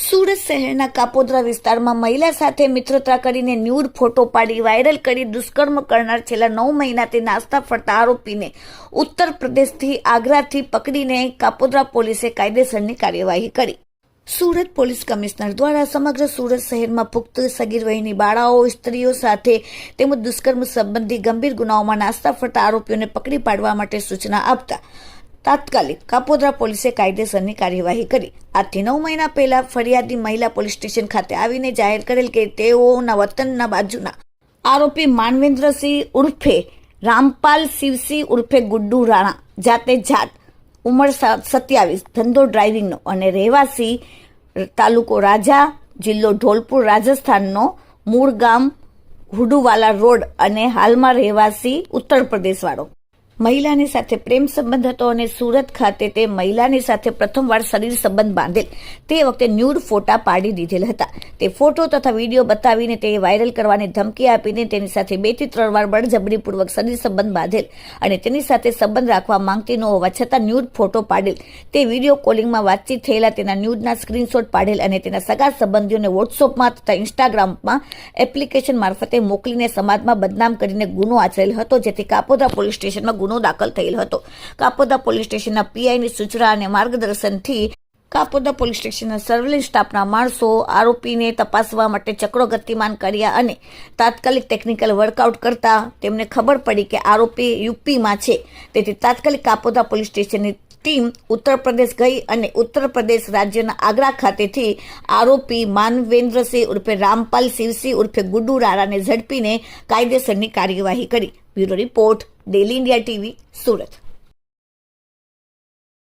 સુરત શહેરના કાપોદ્રા વિસ્તારમાં મહિલા સાથે મિત્રતા કરીને ન્યૂડ ફોટો પાડી વાયરલ કરી દુષ્કર્મ કરનાર છેલ્લા 9 મહિનાથી નાસ્તા ફરતા આરોપીને ઉત્તર પ્રદેશથી આગ્રાથી પકડીને કાપોદ્રા પોલીસે કાયદેસરની કાર્યવાહી કરી। સુરત પોલીસ કમિશનર દ્વારા સમગ્ર સુરત શહેરમાં પુખ્ત સગીર વયની બાળાઓ, સ્ત્રીઓ સાથે તેમજ દુષ્કર્મ સંબંધી ગંભીર ગુનાઓમાં નાસ્તા ફરતા આરોપીઓને પકડી પાડવા માટે સૂચના આપતા તાત્કાલિક કાપોદ્રા પોલીસે કાયદેસરની કાર્યવાહી કરી। આજથી 9 મહિના પહેલા ફરિયાદી મહિલા પોલીસ સ્ટેશન ખાતે આવીને જાહેર કરેલ કે તેઓના વતનના બાજુના આરોપી માનવેન્દ્રસિંહ ઉર્ફે રામપાલ શિવસિંહ ઉર્ફે ગુડ્ડુ રાણા, જાત ઉંમર 27, ધંધો ડ્રાઇવિંગનો અને રહેવાસી તાલુકો રાજા, જિલ્લો ધોલપુર, રાજસ્થાનનો, મૂળ ગામ હુડુવાલા રોડ અને હાલમાં રહેવાસી ઉત્તર પ્રદેશવાળો। મહિલાની સાથે પ્રેમ સંબંધ હતો અને સુરત ખાતે તે મહિલાની સાથે પ્રથમવાર શરીર સંબંધ બાંધેલ તે વખતે ન્યૂડ ફોટા પાડી દીધેલ હતા। તે ફોટો તથા વિડીયો બતાવીને તે વાયરલ કરવાની ધમકી આપીને તેની સાથે 2 થી 3 વાર બળજબરીપૂર્વક શરીર સંબંધ બાંધેલ અને તેની સાથે સંબંધ રાખવા માંગતી ન હોવા છતાં ન્યૂડ ફોટો પાડેલ, તે વિડીયો કોલિંગમાં વાતચીત થયેલા તેના ન્યૂડના સ્ક્રીનશોટ પાડેલ અને તેના સગા સંબંધીઓને વોટ્સઅપમાં તથા ઇન્સ્ટાગ્રામમાં એપ્લિકેશન મારફતે મોકલીને સમાજમાં બદનામ કરીને ગુનો આચરેલ હતો, જેથી કાપોદ્રા પોલીસ સ્ટેશનમાં ગુનો દાખલ થયેલ હતો। કાપોદ્રા પોલીસ સ્ટેશનના પીઆઈની સૂચના અને માર્ગદર્શનથી કાપોદ્રા પોલીસ સ્ટેશનના સર્વેલન્સ સ્ટાફના માણસો આરોપીને તપાસવા માટે ચક્રો ગતિમાન કર્યા અને તાત્કાલિક ટેકનિકલ વર્કઆઉટ કરતા તેમને ખબર પડી કે આરોપી યુપીમાં છે, તેથી તાત્કાલિક કાપોદ્રા પોલીસ સ્ટેશનની ટીમ ઉત્તર પ્રદેશ ગઈ અને ઉત્તર પ્રદેશ રાજ્યના આગ્રા ખાતેથી આરોપી માનવેન્દ્રસિંહ ઉર્ફે રામપાલ શિવસિંહ ઉર્ફે ગુડ્ડુ રાણાને ઝડપીને કાયદેસરની કાર્યવાહી કરી। Bureau report, daily India TV, Surat.